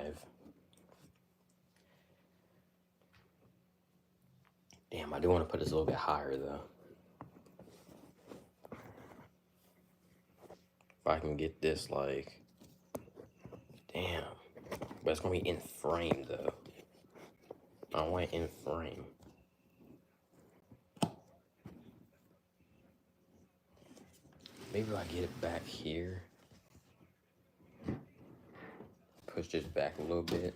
live. Damn, I do want to put this a little bit higher though. If I can get this like, damn, but it's gonna be in frame though. I want it in frame. Maybe if I get it back here, push this back a little bit.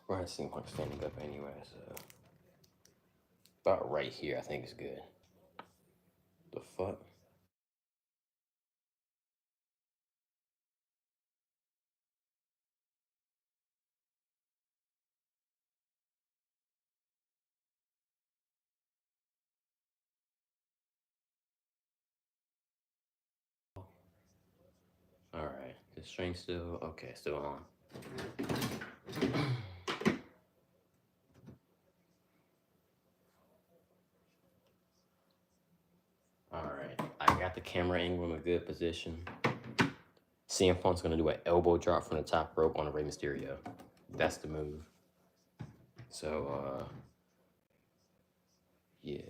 Well, I seem like standing up anyway, so about right here I think is good. The fuck? Alright, the string still, okay, still on. Alright, I got the camera angle in a good position. CM Punk's gonna do an elbow drop from the top rope on a Rey Mysterio. That's the move. So, yeah.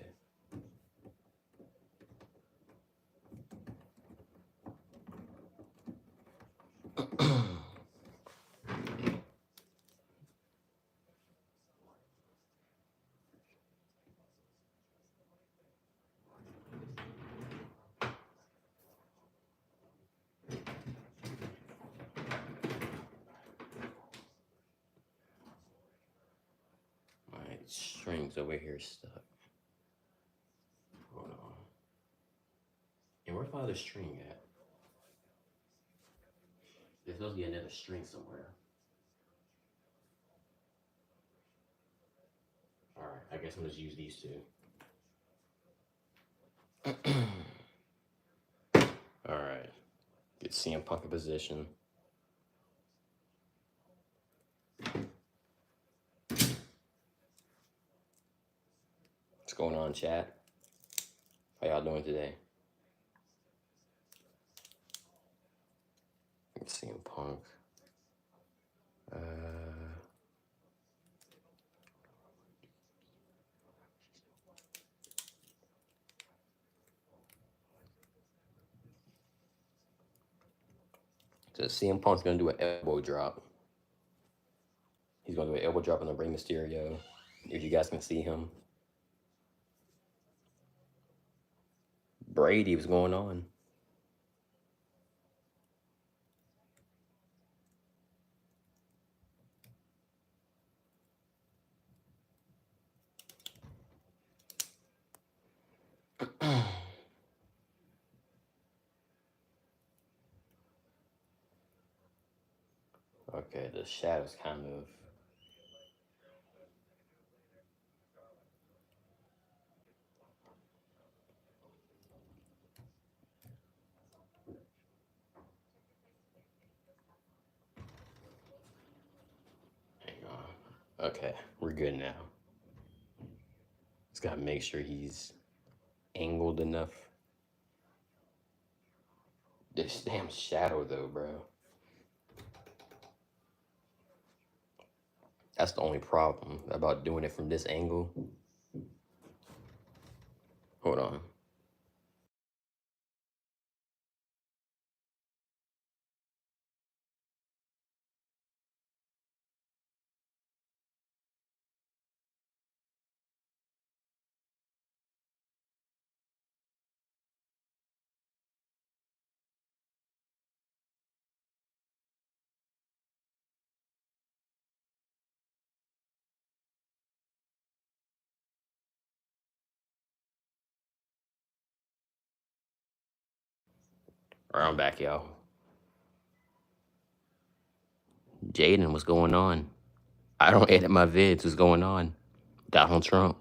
My string's over here stuck. Hold on. And where's my other string at? There's supposed to be another string somewhere. Alright, I guess I'm just use these two. Alright. Get CM Punk in position. What's going on, chat? How y'all doing today? CM Punk. So CM Punk's gonna do an elbow drop. He's gonna do an elbow drop on the Rey Mysterio. If you guys can see him. Brady, what's going on? Okay, the shadow's kind of. Hang on. Okay, we're good now. Just gotta make sure he's angled enough. This damn shadow though, bro. That's the only problem about doing it from this angle. Hold on. All right, I'm back, y'all. Jaden, what's going on? I don't edit my vids. What's going on? Donald Trump.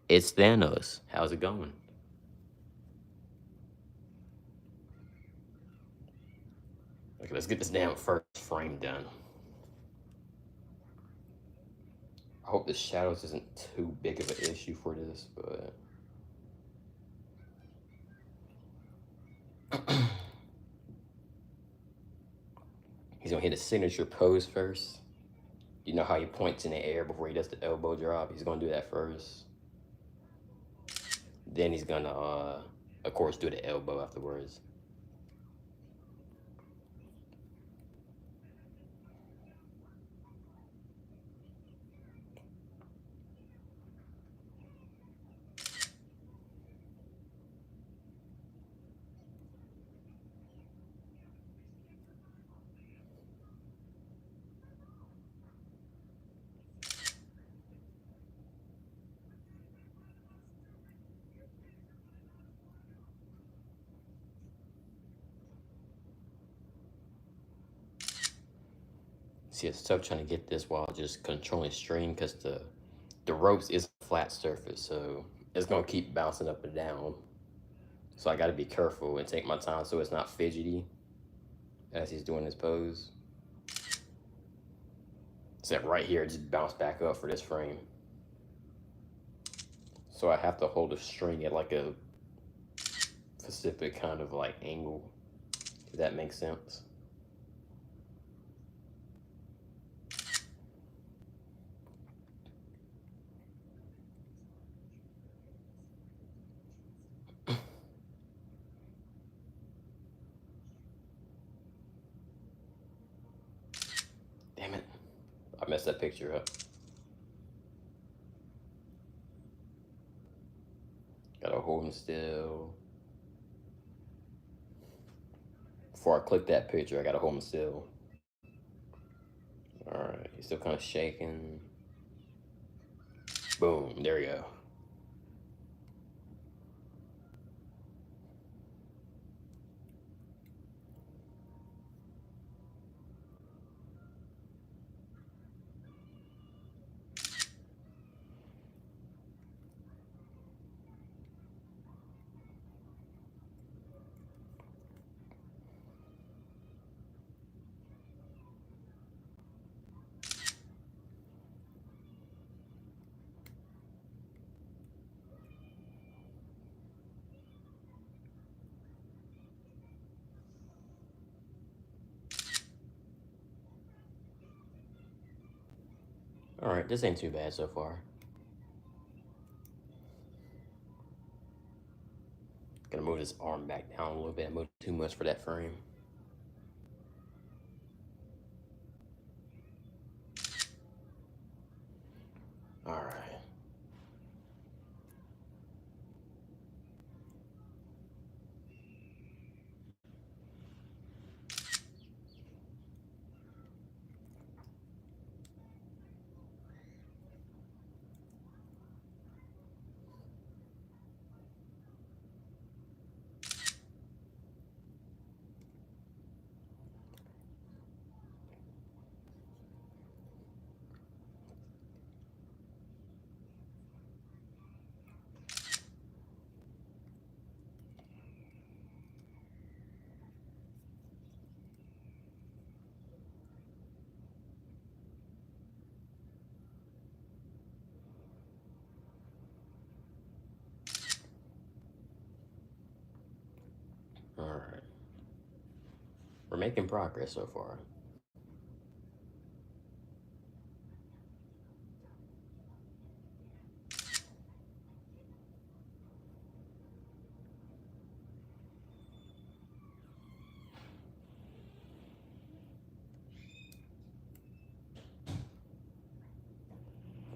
It's Thanos. How's it going? Okay, let's get this damn first frame done. I hope the shadows isn't too big of an issue. issue for this, but he's gonna hit a signature pose first. You know how he points in the air before he does the elbow drop? He's gonna do that first. Then he's gonna, of course, do the elbow afterwards. See, it's tough trying to get this while just controlling string because the ropes is a flat surface, so it's gonna keep bouncing up and down. So I gotta be careful and take my time so it's not fidgety as he's doing his pose. Except right here, just bounce back up for this frame. So I have to hold the string at like a specific kind of like angle, if that makes sense. Damn it, I messed that picture up. Gotta hold him still. Before I click that picture, I gotta hold him still. All right, he's still kind of shaking. Boom, there we go. All right, this ain't too bad so far. Gonna move his arm back down a little bit. I moved too much for that frame. All right. All right. We're making progress so far.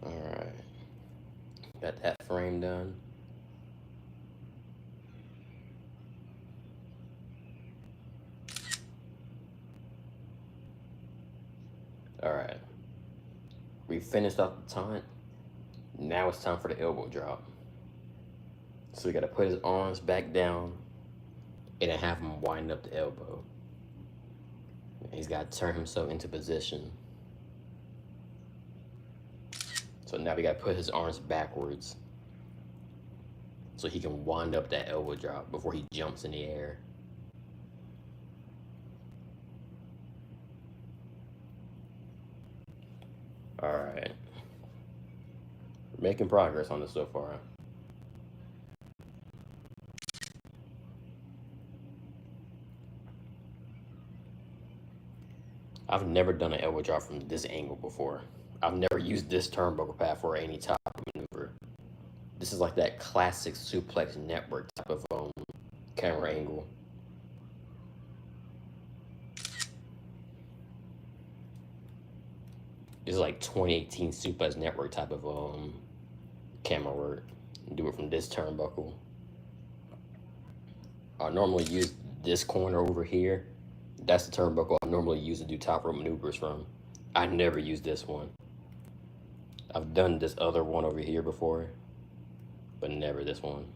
All right. Got that frame done. All right. We finished off the taunt. Now it's time for the elbow drop. So we gotta put his arms back down and then have him wind up the elbow. He's gotta turn himself into position. So now we gotta put his arms backwards so he can wind up that elbow drop before he jumps in the air. All right. Making progress on this so far. I've never done an elbow drop from this angle before. I've never used this turnbuckle pad for any top maneuver. This is like that classic suplex network type of camera angle. This is like 2018 suplex network type of camera work. Do it from this turnbuckle. I normally use this corner over here. That's the turnbuckle I normally use to do top rope maneuvers from. I never use this one. I've done this other one over here before, but never this one.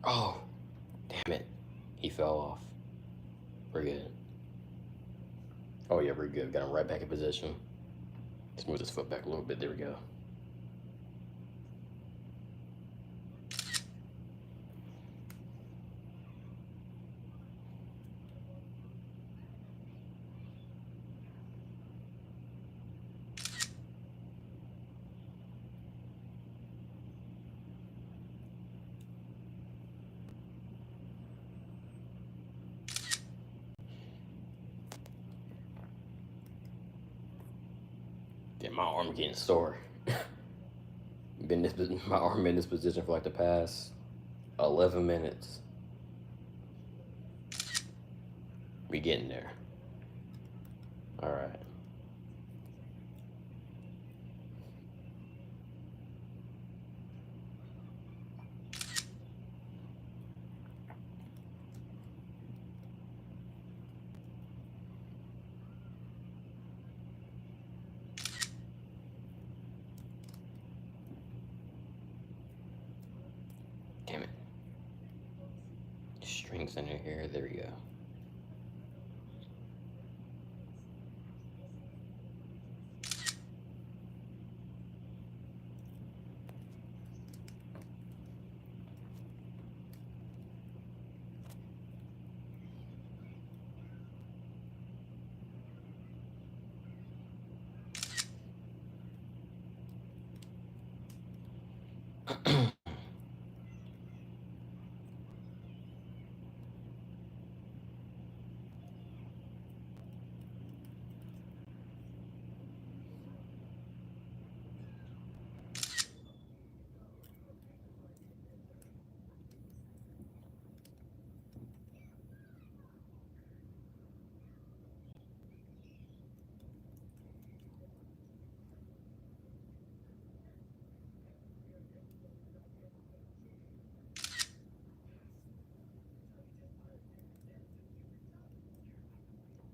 Oh, damn it. He fell off. We're good. Oh yeah, we're good. Got him right back in position. Let's move this foot back a little bit. There we go. Yeah, my arm getting sore. My arm in this position for like the past 11 minutes. We getting there. All right. Damn it. Strings under here. There we go.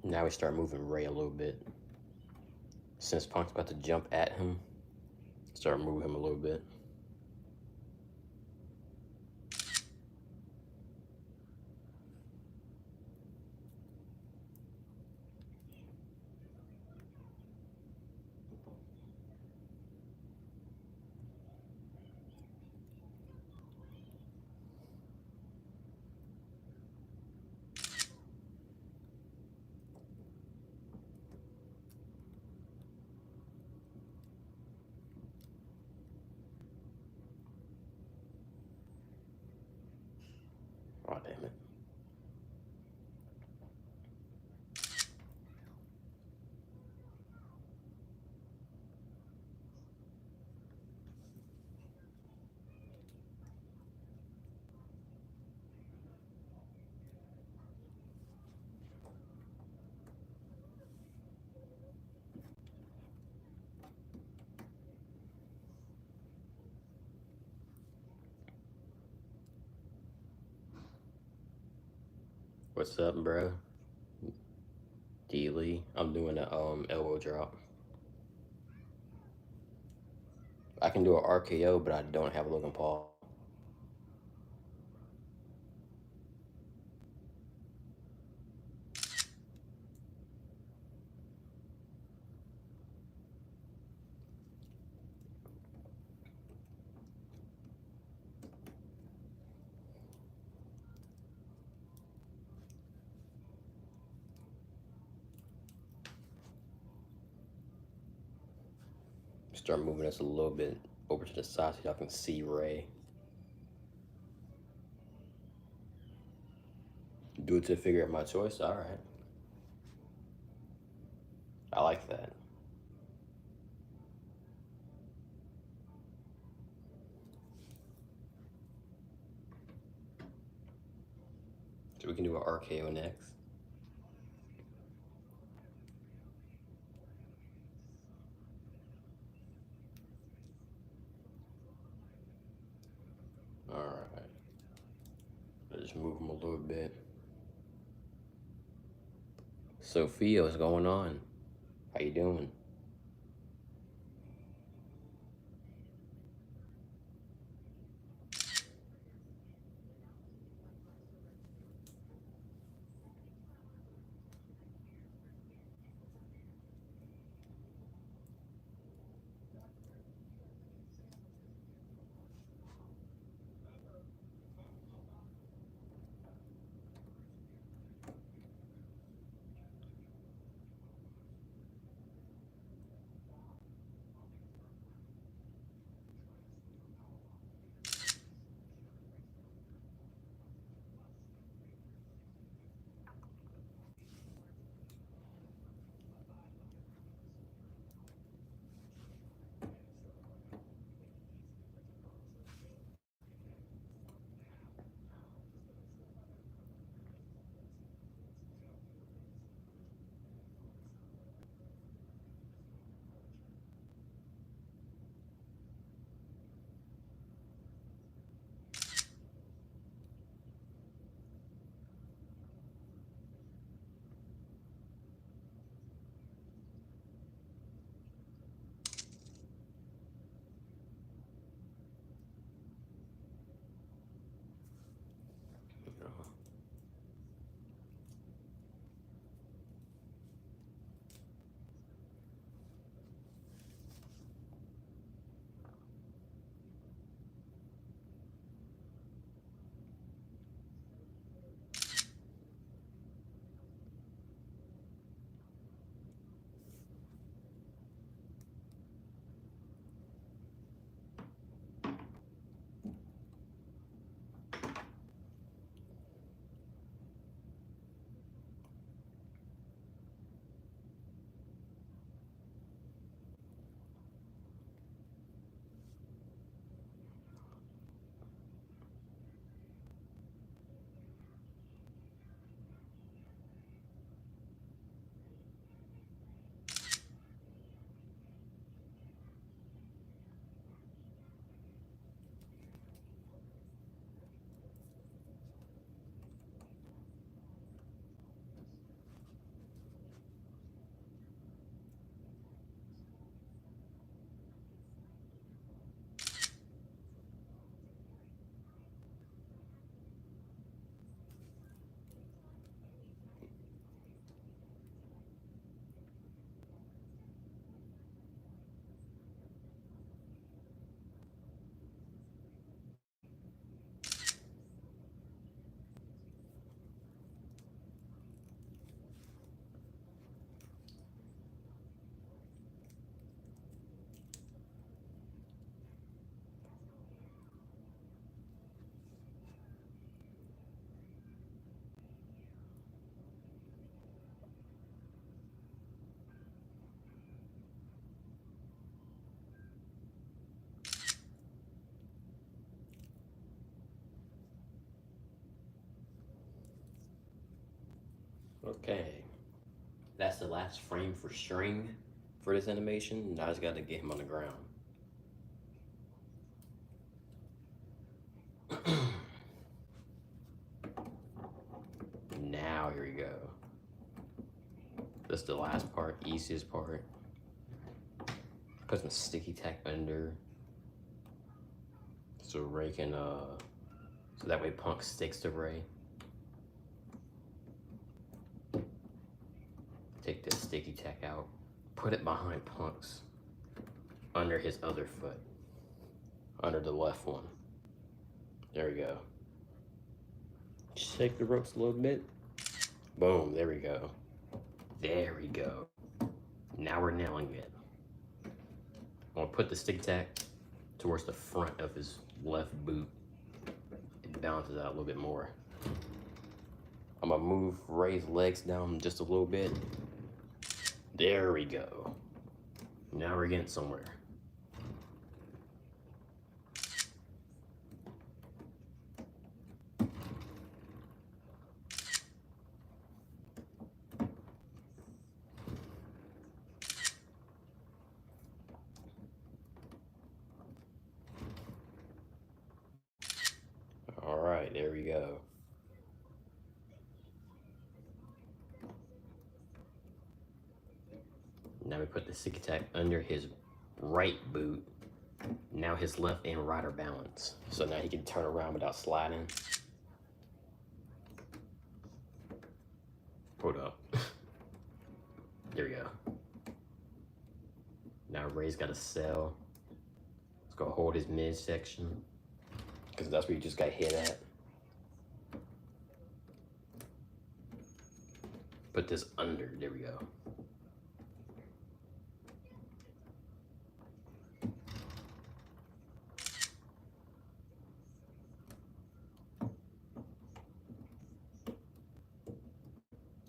Now we start moving Ray a little bit. Since Punk's about to jump at him, start moving him a little bit. Oh, damn it. What's up, bro? D Lee. I'm doing a elbow drop. I can do an RKO, but I don't have Logan Paul. Start moving this a little bit over to the side so y'all can see Ray. Do it to figure out my choice. All right. I like that. So we can do an RKO next. All right. Let's just move him a little bit. Sophia, what's going on? How you doing? Okay. That's the last frame for string for this animation. Now I just got to get him on the ground. Now here we go. That's the last part, easiest part. Put some sticky tack under so Ray can so that way Punk sticks to Ray. Take this sticky tack out, put it behind Punk's, under his other foot, under the left one. There we go. Shake the ropes a little bit. Boom, there we go. There we go. Now we're nailing it. I'm gonna put the stick tack towards the front of his left boot. It balances out a little bit more. I'm gonna move Ray's legs down just a little bit. There we go. Now we're getting somewhere. All right, there we go. Now we put the stick tack under his right boot. Now his left and right are balanced. So now he can turn around without sliding. Hold up. There we go. Now Ray's got a cell. Let's go hold his midsection, because that's where you just got hit at. Put this under, there we go.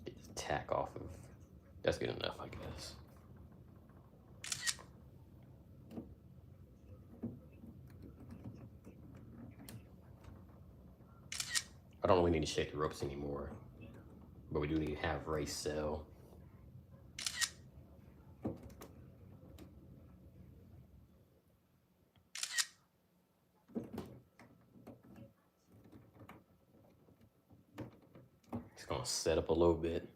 Get this tack off of, that's good enough, I guess. I don't really need to shake the ropes anymore, but we do need to have Ray sell. It's gonna set up a little bit.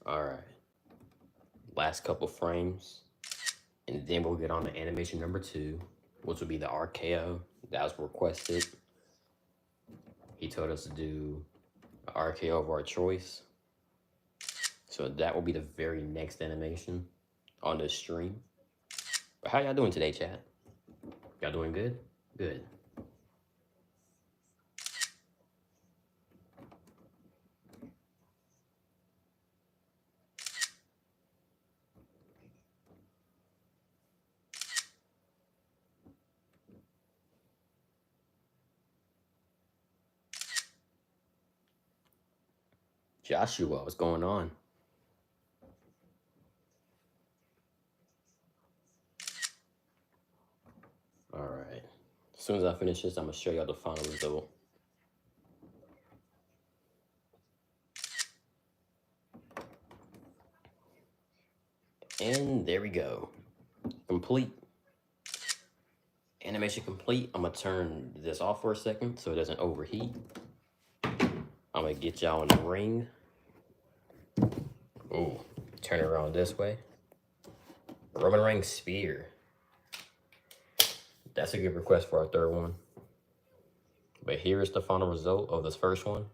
All right, last couple frames, and then we'll get on to animation number 2, which will be the RKO that was requested. He told us to do an RKO of our choice. So that will be the very next animation on this stream. But how y'all doing today, chat? Y'all doing good? Good. Joshua, what's going on? All right. As soon as I finish this, I'm gonna show y'all the final result. And there we go. Complete. Animation complete. I'm gonna turn this off for a second so it doesn't overheat. I'm gonna get y'all in the ring. Ooh, turn it around this way. Roman Reigns spear. That's a good request for our third one. But here is the final result of this first one.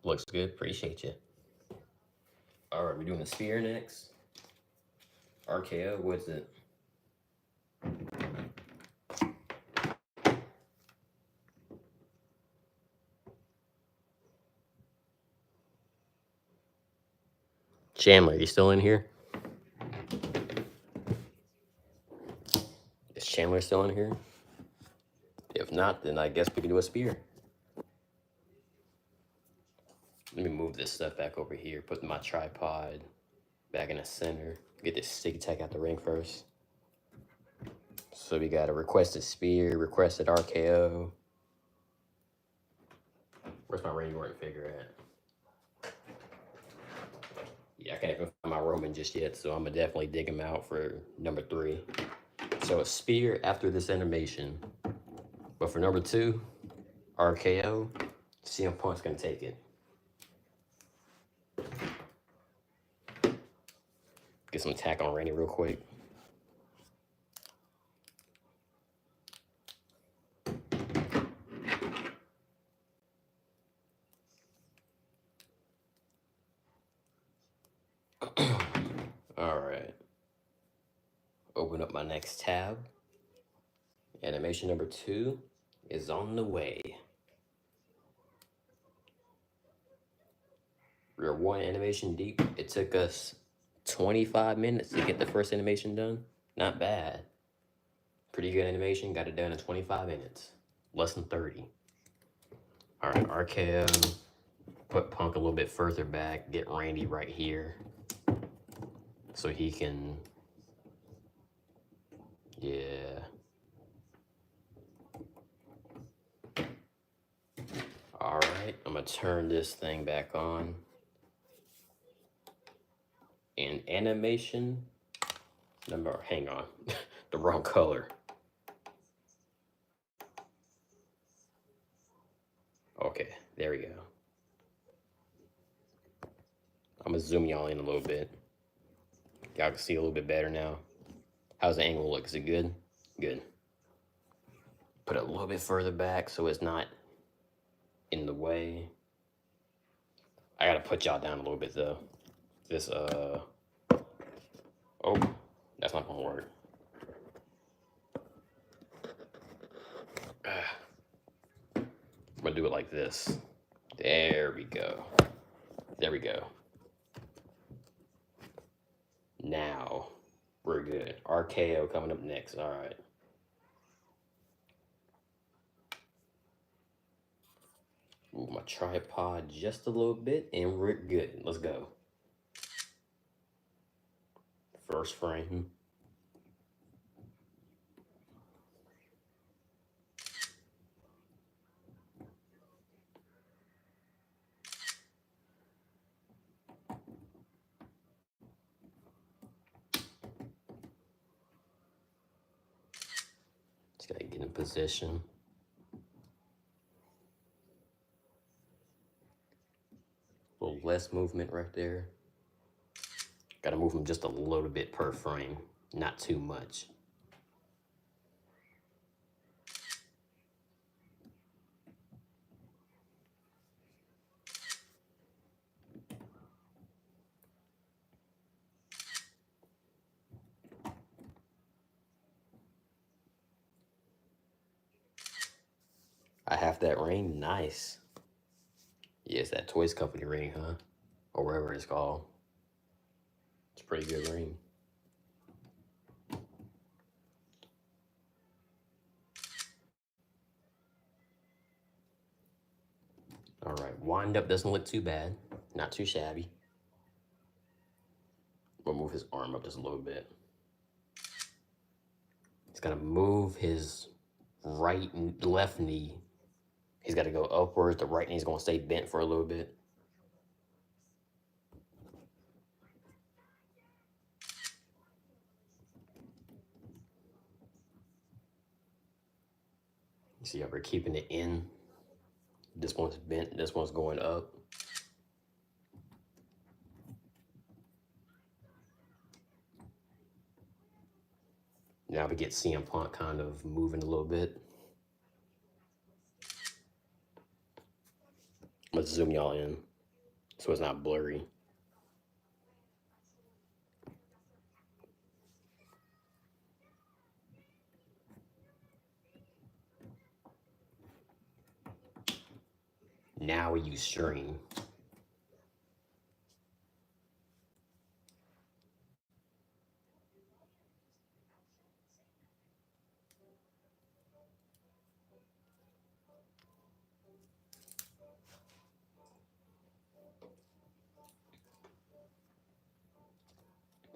Looks good, appreciate you. All right, we're doing the spear next. RKO, what's it? Chandler, you still in here? Is Chandler still in here? If not, then I guess we can do a spear. Let me move this stuff back over here, put my tripod back in the center. Get this sticky tack out the ring first. So we got a requested spear, requested RKO. Where's my Randy Orton figure at? Yeah, I can't even find my Roman just yet, so I'm gonna definitely dig him out for number 3. So a spear after this animation. But for number 2, RKO, CM Punk's gonna take it. Get some tack on Randy real quick. All right. Open up my next tab. Animation number 2 is on the way. We're 1 animation deep. It took us 25 minutes to get the first animation done. Not bad. Pretty good animation. Got it done in 25 minutes. Less than 30. All right, RKO. Put Punk a little bit further back. Get Randy right here. So he can... Yeah. All right, I'm gonna turn this thing back on. And animation number, hang on, the wrong color. Okay, there we go. I'm gonna zoom y'all in a little bit. Y'all can see a little bit better now. How's the angle look? Is it good? Good. Put it a little bit further back so it's not in the way. I gotta put y'all down a little bit though. This, oh, that's not gonna work. I'm gonna do it like this. There we go. There we go. Now, we're good. RKO coming up next. All right. Move my tripod just a little bit and we're good. Let's go. First frame. Just gotta get in position. A little less movement right there. Gotta move them just a little bit per frame, not too much. I have that ring, nice. Yeah, it's that Toys Company ring, huh? Or whatever it's called. It's a pretty good ring. All right, wind up doesn't look too bad. Not too shabby. We'll move his arm up just a little bit. He's gonna move his left knee. He's gotta go upwards. The right knee's gonna stay bent for a little bit. See how we're keeping it in. This one's bent, this one's going up. Now we get CM Punk kind of moving a little bit. Let's zoom y'all in so it's not blurry. Now we use string.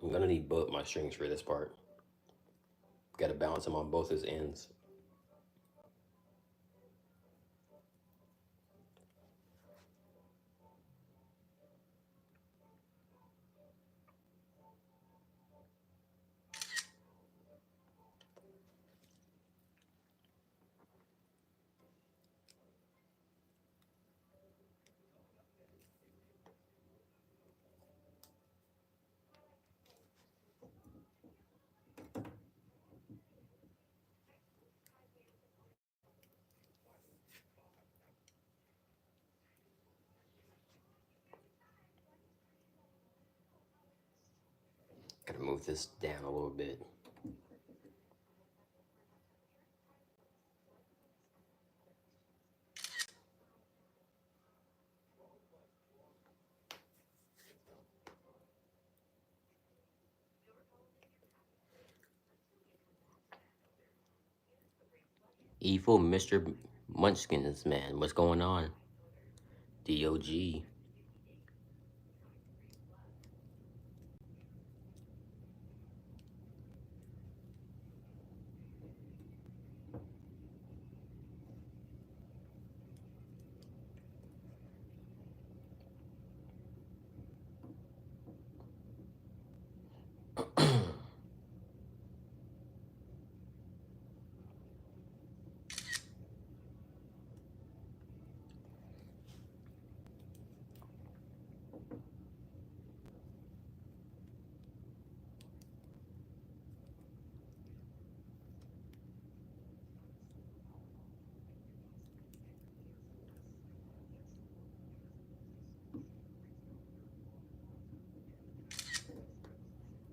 I'm gonna need both my strings for this part. Gotta balance them on both his ends. Gotta move this down a little bit. Evil Mr. Munchkins, man. What's going on? DOG.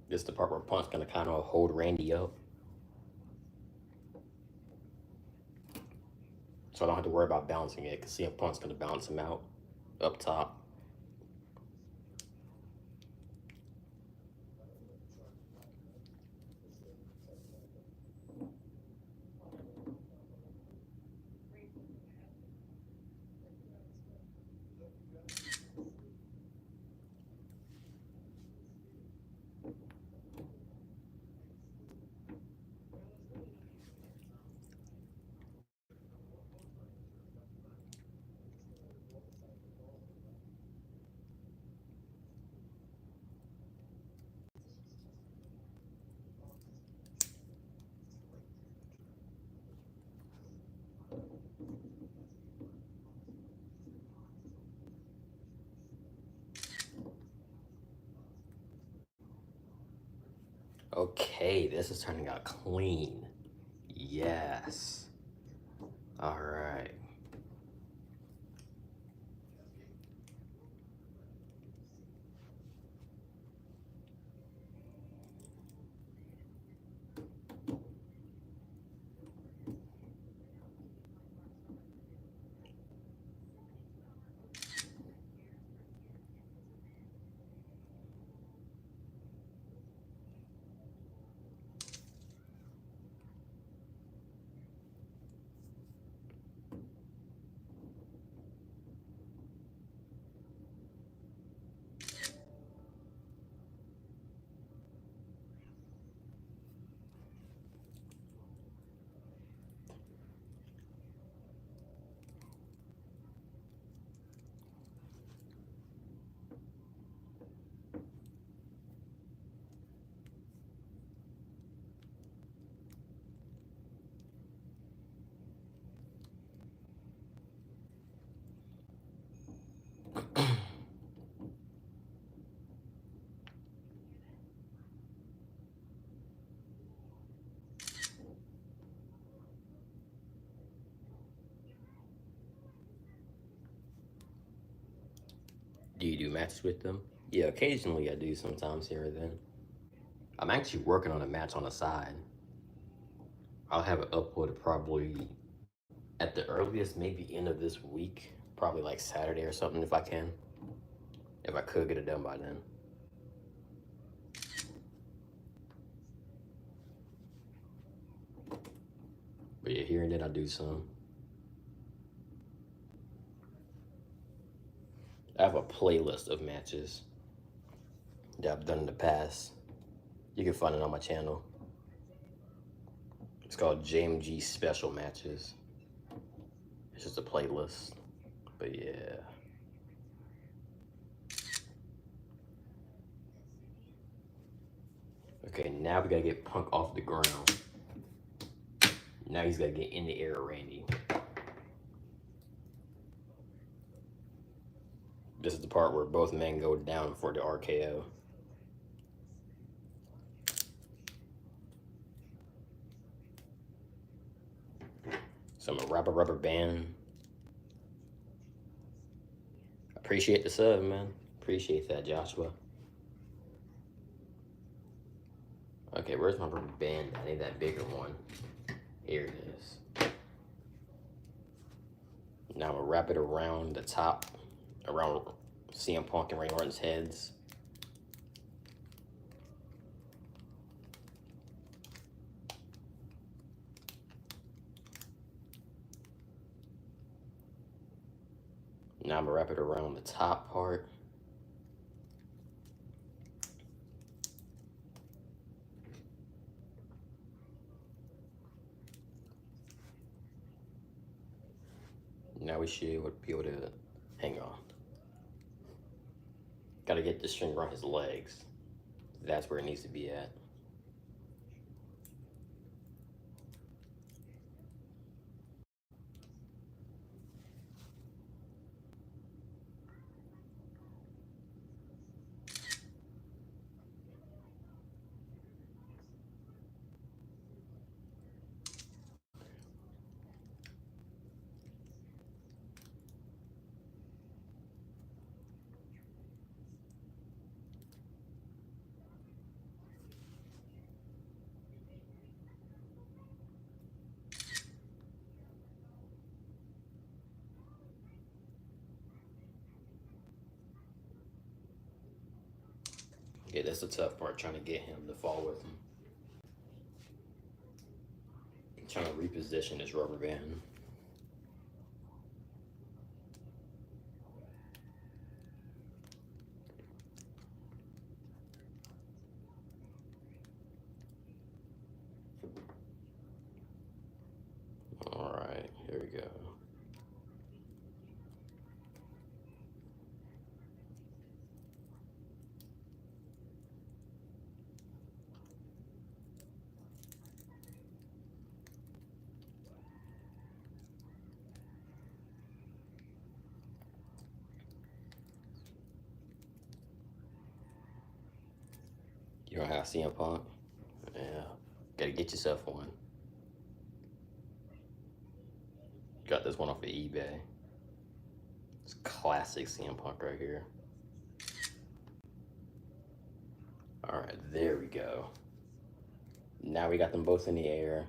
This is the part where Punk's gonna kind of hold Randy up. So I don't have to worry about balancing it, because CM Punk's gonna balance him out up top. Okay, this is turning out clean. Yes. All right. Do you do matches with them? Yeah, occasionally I do, sometimes here and then. I'm actually working on a match on the side. I'll have it uploaded probably at the earliest, maybe end of this week. Probably like Saturday or something if I can. If I could get it done by then. But yeah, here and then I do some. I have a playlist of matches that I've done in the past. You can find it on my channel. It's called Jmg Special Matches. It's just a playlist, but yeah. Okay, now we gotta get Punk off the ground. Now he's gotta get in the air, Randy. This is the part where both men go down for the RKO. So I'm gonna wrap a rubber band. Appreciate the sub, man. Appreciate that, Joshua. Okay, where's my rubber band? I need that bigger one. Here it is. Now I'm gonna wrap it around the top, around CM Punk and Randy Orton's heads. Now I'm gonna wrap it around the top part. Now we should be able to, hang on. Gotta get the string around his legs. That's where it needs to be at. Yeah, that's the tough part, trying to get him to fall with him. I'm trying to reposition this rubber band. All right, here we go. You don't have CM Punk? Yeah, gotta get yourself one. Got this one off of eBay. It's classic CM Punk right here. All right, there we go. Now we got them both in the air.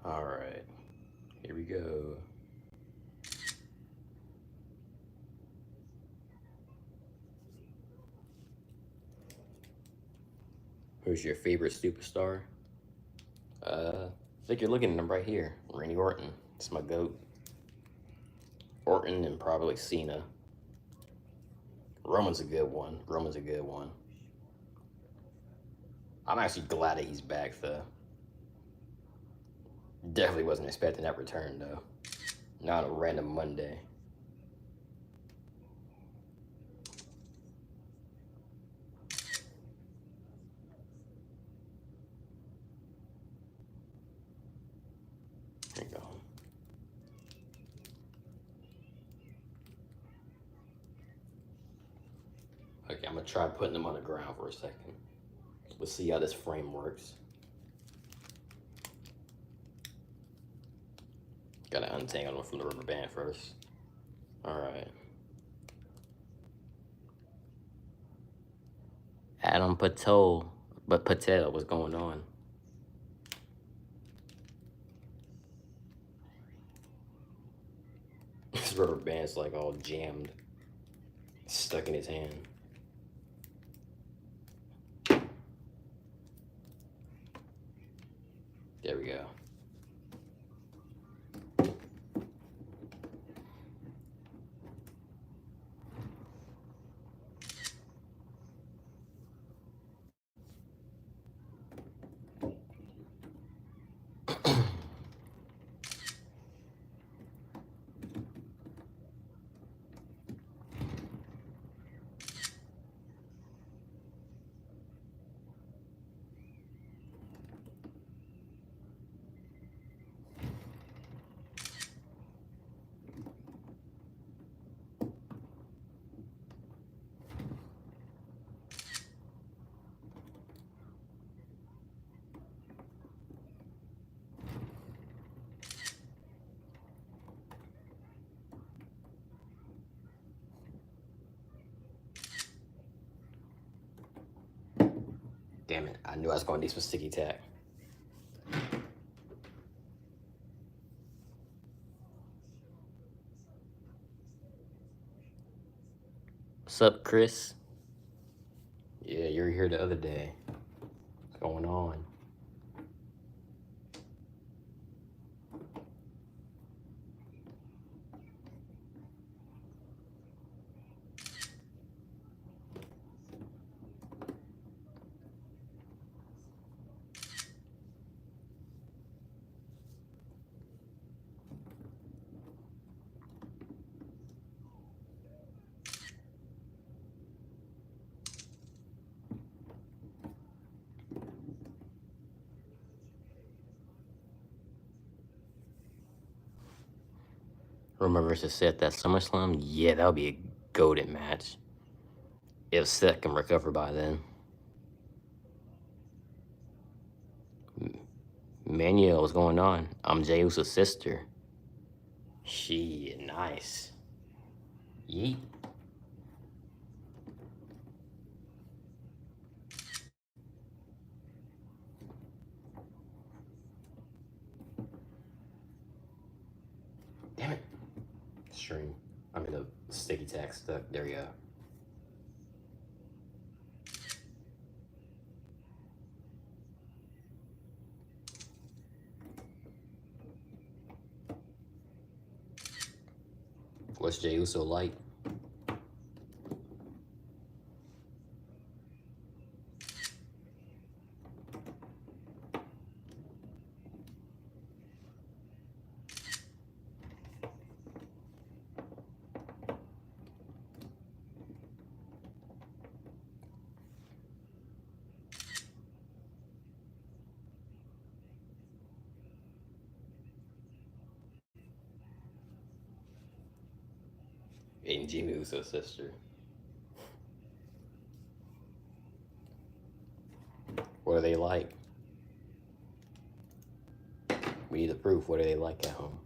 All right, here we go. Who's your favorite superstar? I think you're looking at him right here. Randy Orton. It's my GOAT. Orton and probably Cena. Roman's a good one. Roman's a good one. I'm actually glad that he's back, though. Definitely wasn't expecting that return, though. Not a random Monday. There you go. Okay, I'm gonna try putting them on the ground for a second. Let's see how this frame works. Gotta untangle them from the rubber band first. All right. Adam Patel, what's going on? His rubber band's like all jammed, stuck in his hand. There we go. Damn it, I knew I was gonna need some sticky tack. What's up, Chris? Yeah, you were here the other day. What's going on? Roma versus Seth at SummerSlam? Yeah, that would be a goated match. If Seth can recover by then. Manuel, what's going on? I'm Jey Uso's sister. She nice. Yeet. Damn it. String. I'm in a sticky tack stuck. There we go. What's Jey Uso like? And Jimmy Uso's sister. What are they like? We need the proof. What are they like at home?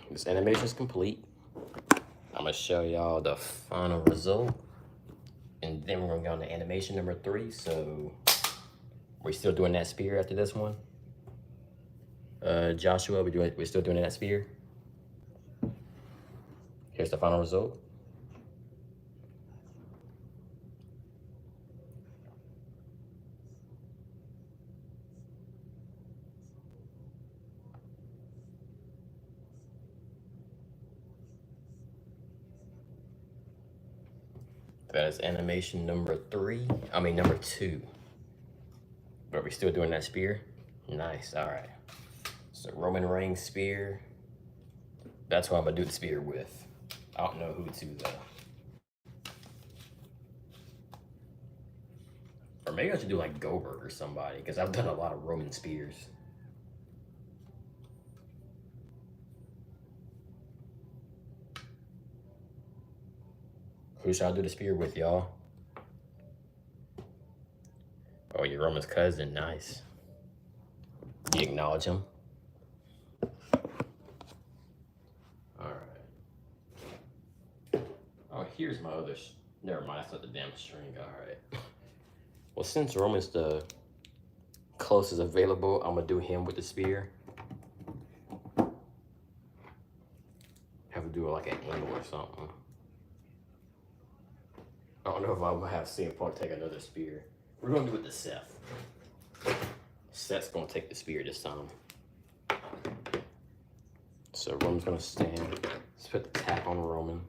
This animation is complete. I'm gonna show y'all the final result, and then we're gonna go on to animation number 3. So we're still doing that spear after this one. Joshua, we're still doing that spear. Here's the final result. That is animation number 3. I mean number 2. But we're still doing that spear. Nice. All right. So Roman Reigns spear. That's who I'm gonna do the spear with. I don't know who to though. Or maybe I should do like Goldberg or somebody, because I've done a lot of Roman spears. Who should I do the spear with, y'all? Oh, you're Roman's cousin. Nice. You acknowledge him? Oh, here's my other. Never mind, that's not the damn string. All right. Well, since Roman's the closest available, I'm gonna do him with the spear. Have to do it like an angle or something. I don't know if I'm gonna have CM Punk take another spear. We're gonna do it to Seth. Seth's gonna take the spear this time. So Roman's gonna stand. Let's put the tap on Roman.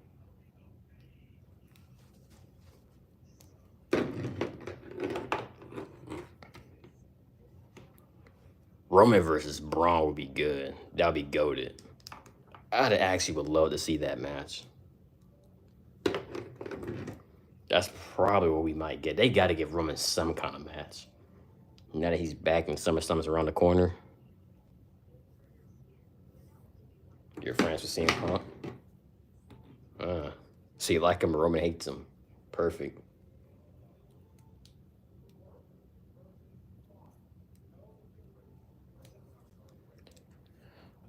Roman versus Braun would be good. That would be goated. I'd actually would love to see that match. That's probably what we might get. They got to give Roman some kind of match. Now that he's back and SummerSlam's around the corner. You're friends with CM Punk? So you like him, Roman hates him. Perfect.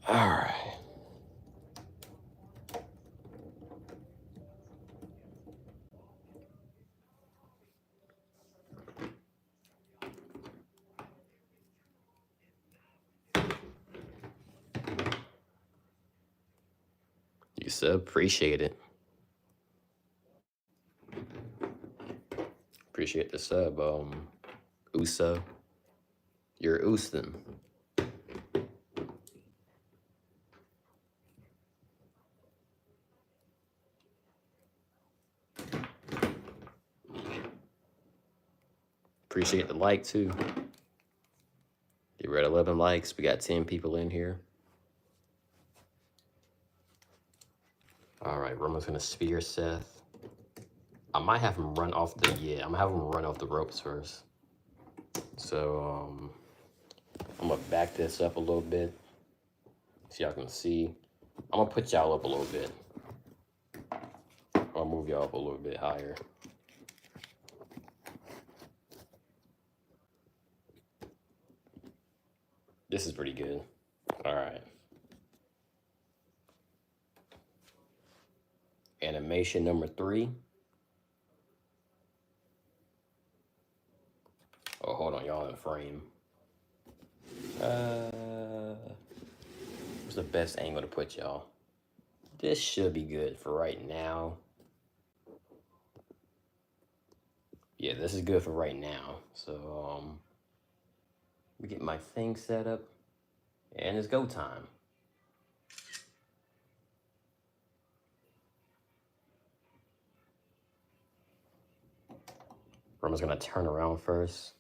All right. You sub, appreciate it. Appreciate the sub, Uso. You're Ustin. Appreciate the like too. We're at 11 likes. We got 10 people in here. All right, Roman's gonna spear Seth. I might have him run off the, I'm gonna have him run off the ropes first. So, I'm gonna back this up a little bit so y'all can see. I'm gonna put y'all up a little bit. I'll move y'all up a little bit higher. This is pretty good. All right. Animation number 3. Oh, hold on, y'all in frame. What's the best angle to put y'all? This should be good for right now. Yeah, this is good for right now. So, we get my thing set up, and it's go time. Roman's gonna turn around first.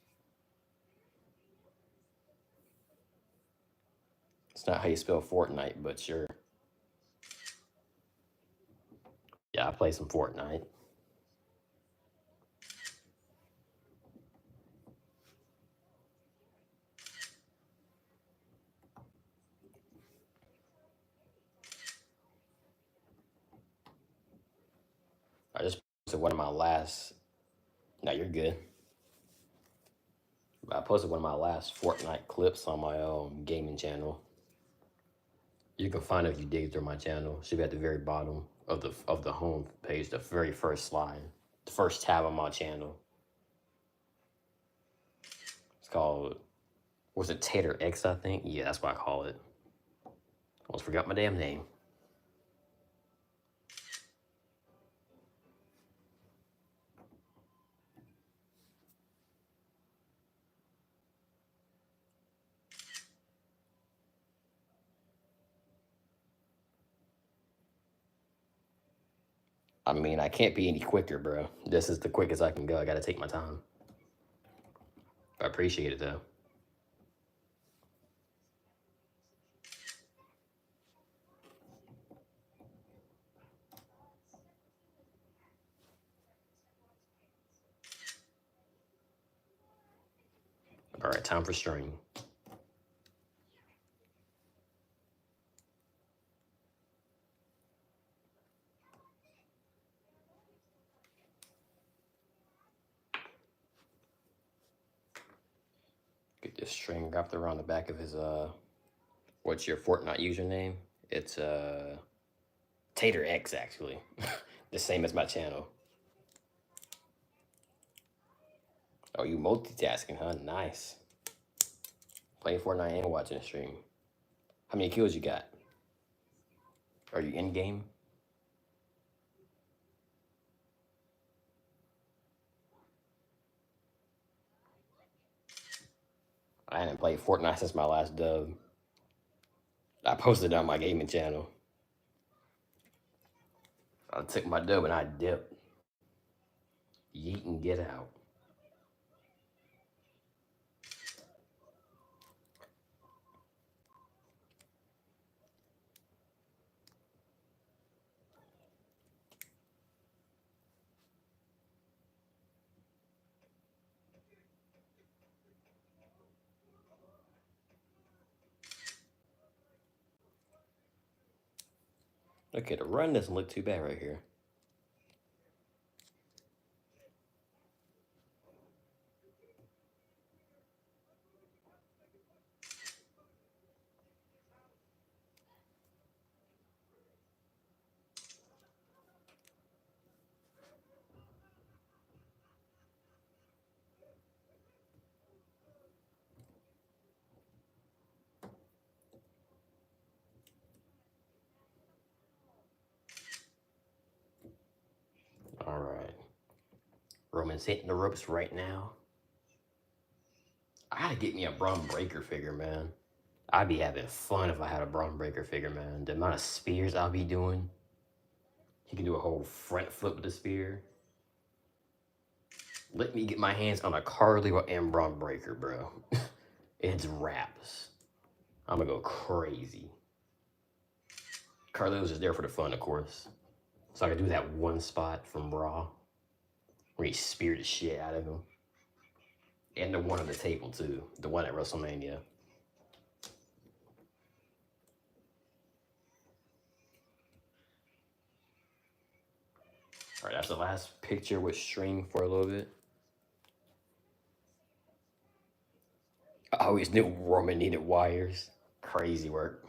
It's not how you spell Fortnite, but sure. Yeah, I play some Fortnite. I just posted one of my last. No, you're good. I posted one of my last Fortnite clips on my gaming channel. You can find it if you dig through my channel. It should be at the very bottom of the home page, the very first slide, the first tab on my channel. It's called, was it Tater X, I think? Yeah, that's what I call it. Almost forgot my damn name. I mean, I can't be any quicker, bro. This is the quickest I can go. I gotta take my time. I appreciate it, though. All right, time for string. Get this string wrapped around the back of his, what's your Fortnite username? It's, Tater X, actually. The same as my channel. Oh, you multitasking, huh? Nice. Playing Fortnite and watching a stream. How many kills you got? Are you in game? I haven't played Fortnite since my last dub. I posted it on my gaming channel. I took my dub and I dipped. Yeet and get out. Okay, the run doesn't look too bad right here. All right. Roman's hitting the ropes right now. I gotta get me a Braun Breaker figure, man. I'd be having fun if I had a Braun Breaker figure, man. The amount of spears I'll be doing. He can do a whole front flip with the spear. Let me get my hands on a Carly and Braun Breaker, bro. It's raps. I'm gonna go crazy. Carly was just there for the fun, of course. So I could do that one spot from Raw where he speared the shit out of him. And the one on the table, too. The one at WrestleMania. All right, that's the last picture with string for a little bit. I always knew Roman needed wires. Crazy work.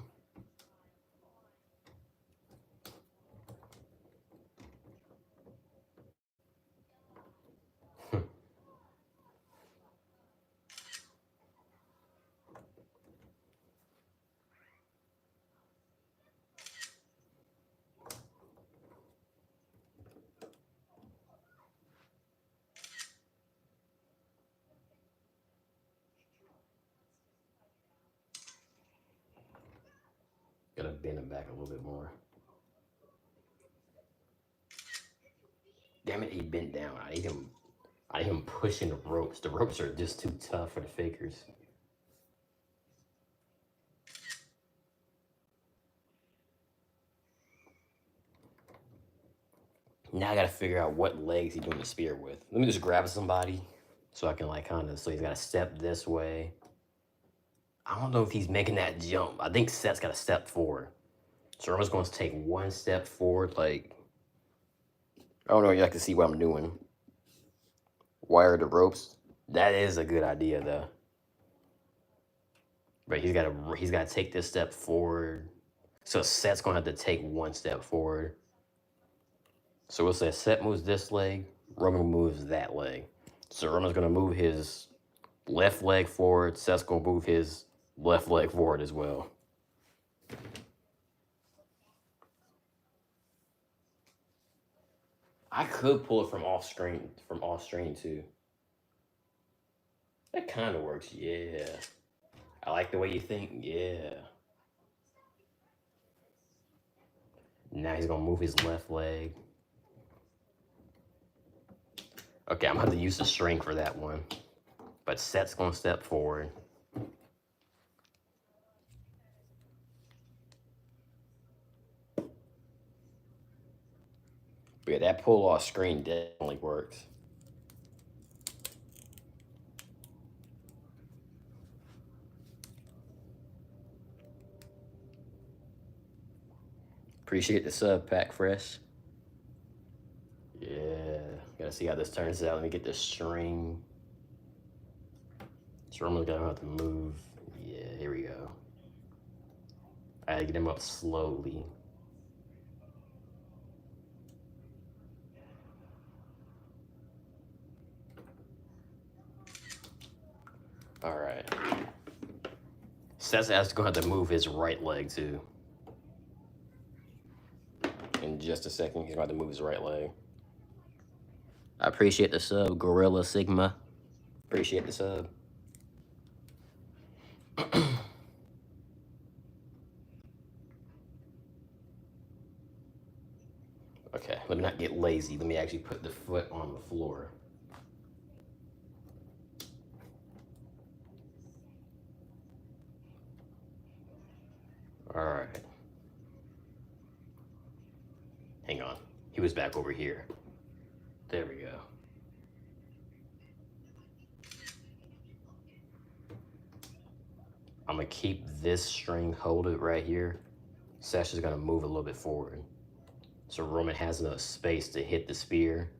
Gotta bend him back a little bit more. Damn it, he bent down. I need him pushing the ropes. The ropes are just too tough for the figures. Now I gotta figure out what legs he's doing the spear with. Let me just grab somebody so I can like kind of, so he's gotta step this way. I don't know if he's making that jump. I think Seth's gotta step forward. So I'm just going to take one step forward, like, I don't know if you can see what I'm doing. Wire the ropes. That is a good idea, though. But he's got to take this step forward. So Seth's going to have to take one step forward. So we'll say Seth moves this leg, Roman moves that leg. So Roman's going to move his left leg forward. Seth's going to move his left leg forward as well. I could pull it from off screen too. That kind of works, yeah. I like the way you think, yeah. Now he's gonna move his left leg. Okay, I'm gonna have to use the string for that one. But Seth's gonna step forward. But yeah, that pull off screen definitely works. Appreciate the sub, Pack Fresh. Yeah, gotta see how this turns out. Let me get the string. So Roman's gonna have to move. Yeah, here we go. I had to get him up slowly. All right. Seth's actually gonna have to move his right leg too. In just a second, he's gonna have to move his right leg. I appreciate the sub, Gorilla Sigma. Appreciate the sub. Okay, let me not get lazy. Let me actually put the foot on the floor. All right. Hang on. He was back over here. There we go. I'm gonna keep this string hold it right here. Seth's just gonna move a little bit forward. So Roman has enough space to hit the spear.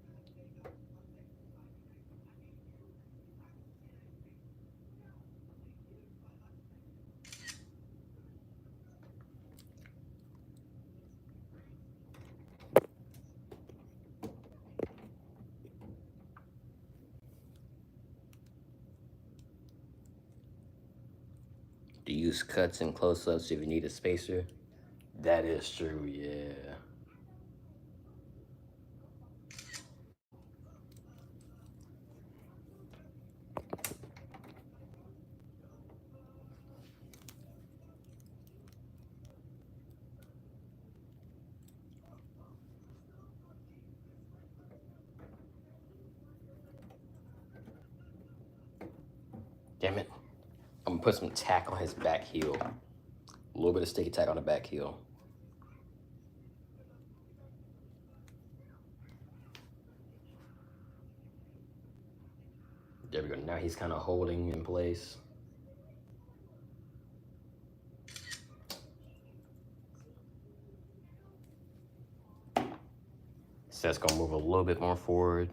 To use cuts and close-ups if you need a spacer. That is true, yeah. Damn it. I'm gonna put some tack on his back heel. A little bit of sticky tack on the back heel. There we go. Now he's kind of holding in place. Seth's gonna move a little bit more forward.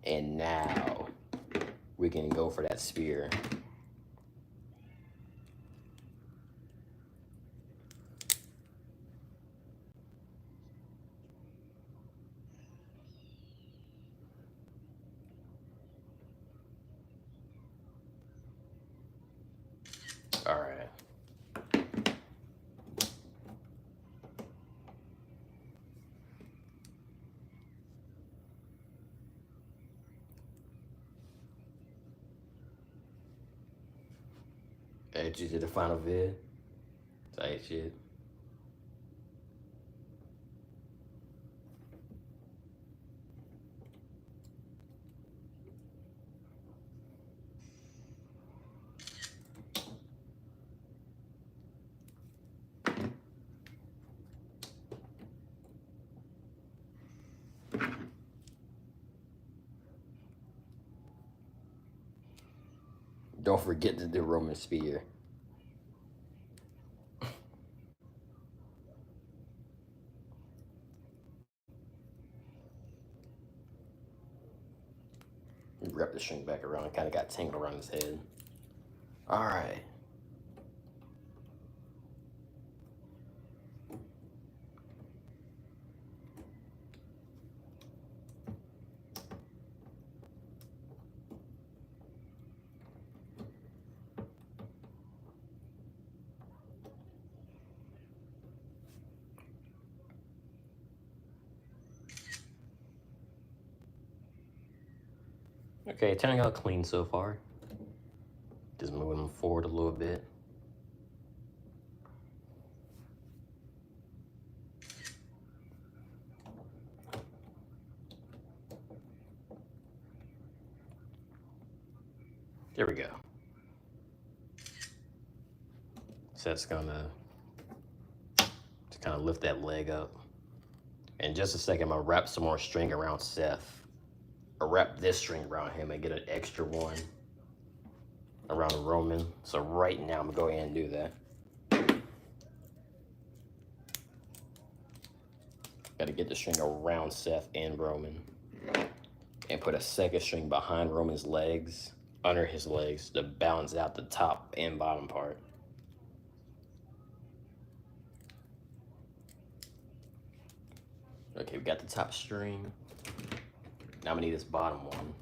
And now we can go for that spear. All right. Hey, you did the final vid. Tight shit. Don't forget to do Roman spear. Wrap the string back around. It kind of got tangled around his head. All right. Okay, turning out clean so far. Just moving them forward a little bit. There we go. So that's gonna just kind of lift that leg up. In just a second, I'm gonna wrap some more string around Seth. Or wrap this string around him and get an extra one around Roman. So right now, I'm gonna go ahead and do that. Gotta get the string around Seth and Roman. And put a second string behind Roman's legs, under his legs, to balance out the top and bottom part. Okay, we got the top string. Now we need this bottom one.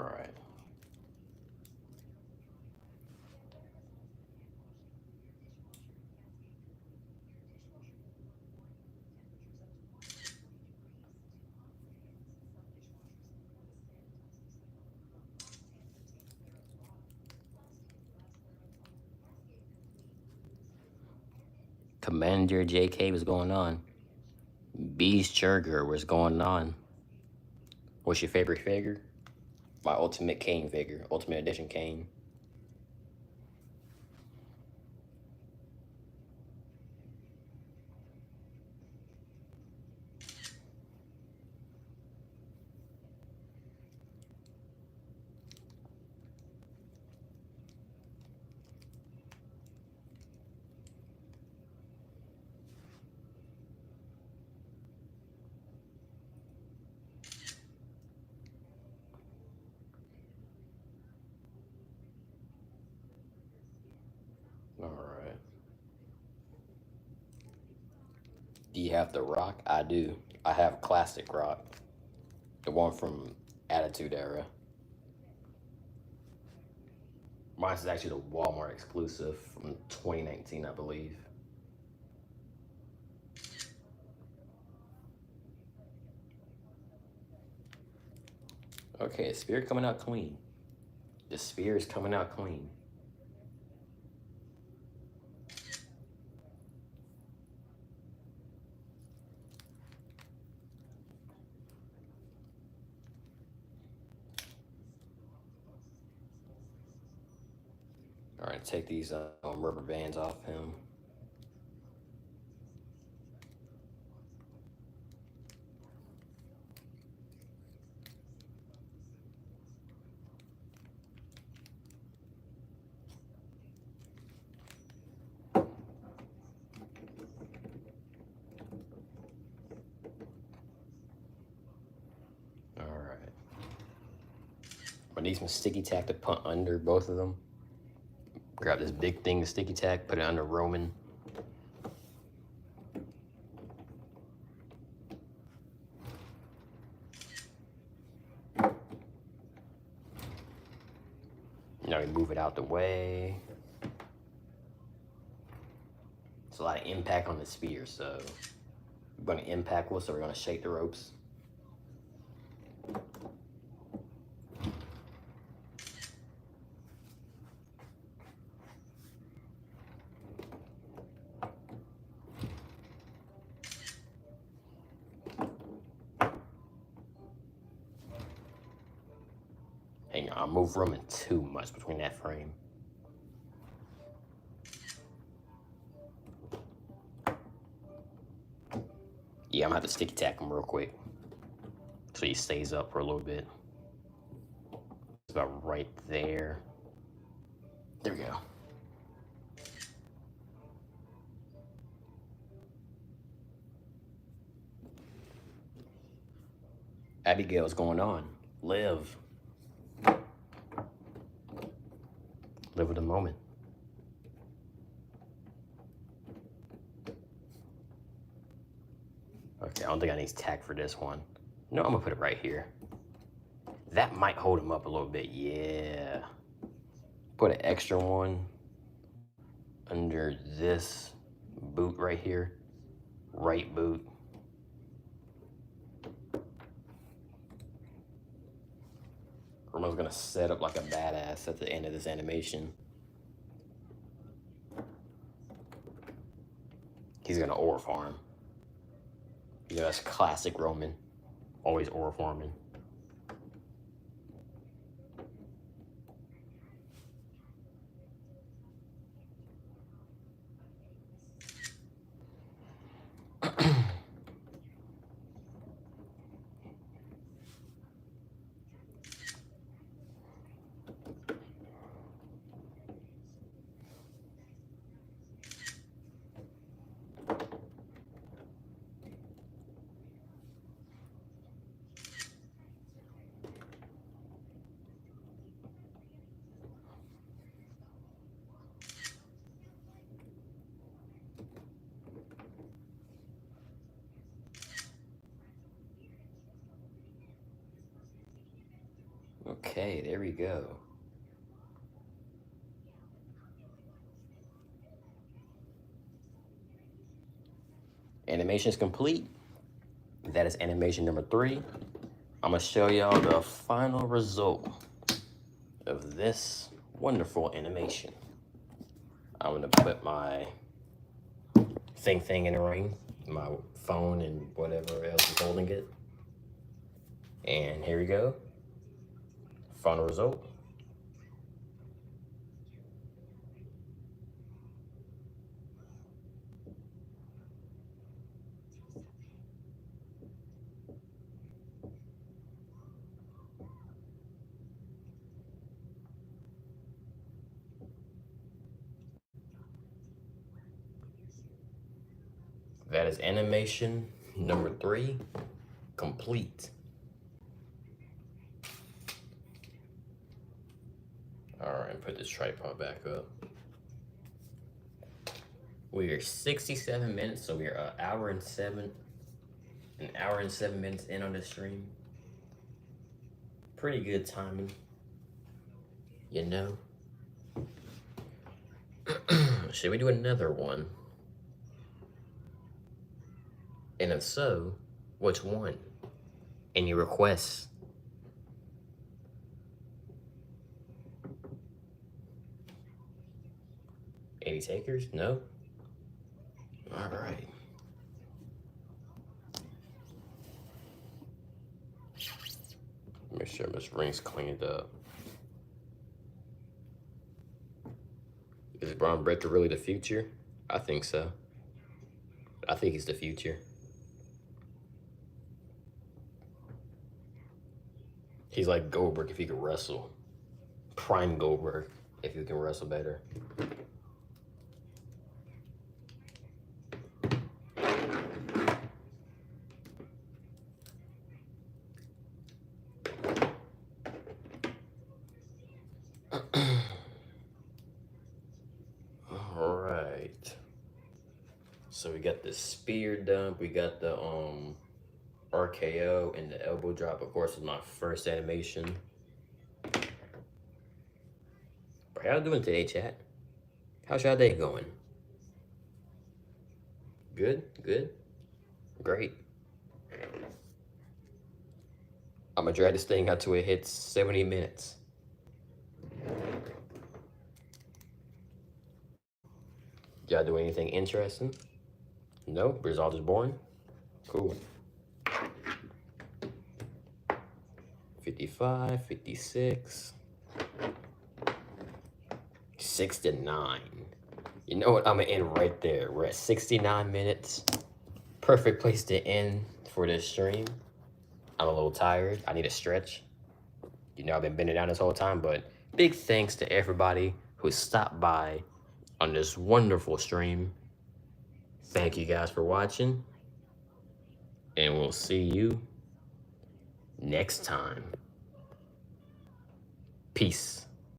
right. Commander JK, what's going on? Beast Churger, what's going on? What's your favorite figure? My Ultimate Kane figure, Ultimate Edition Kane. All right. Do you have the Rock? I do. I have Classic Rock, the one from Attitude Era. Mine's actually the Walmart exclusive from 2019, I believe. Okay, Spear coming out clean. The Spear is coming out clean. All right, take these rubber bands off him. All right. I need some sticky tack to put under both of them. Grab this big thing of sticky tack, put it under Roman. Now we move it out the way. It's a lot of impact on the Spear, so we're going to impact so we're going to shake the ropes. Hang on, I move Roman too much between that frame. Yeah, I'm gonna have to sticky tack him real quick so he stays up for a little bit. It's about right there. There we go. Abigail's going on. Live. Live with the moment. Okay, I don't think I need tack for this one. No, I'm gonna put it right here. That might hold him up a little bit, yeah. Put an extra one under this boot right here. Right boot. Roman's gonna set up like a badass at the end of this animation. He's gonna ore farm. You know, that's classic Roman. Always ore farming. Okay, there we go. Animation is complete. That is animation number 3. I'm gonna show y'all the final result of this wonderful animation. I'm gonna put my thing in the ring, my phone and whatever else is holding it. And here we go. Final result. That is animation number 3 complete. All right, put this tripod back up. We are 67 minutes, so we are an hour and 7 minutes in on the stream. Pretty good timing, you know. Should we do another one? And if so, which one? Any requests? Any takers? No? All right. Make sure this ring's cleaned up. Is Braun Breaker really the future? I think so. I think he's the future. He's like Goldberg if he could wrestle. Prime Goldberg if he can wrestle better. All right. So we got the spear dump, we got the RKO and the elbow drop. Of course, is my first animation. How y'all doing today, chat? How's y'all day going? Good, good, great. I'm gonna drag this thing out till it hits 70 minutes. Y'all do anything interesting? No? Result is boring? Cool. 55, 56, 69. You know what? I'm gonna end right there. We're at 69 minutes. Perfect place to end for this stream. I'm a little tired. I need a stretch. You know, I've been bending down this whole time, but big thanks to everybody who stopped by on this wonderful stream. Thank you guys for watching, and we'll see you next time. Peace.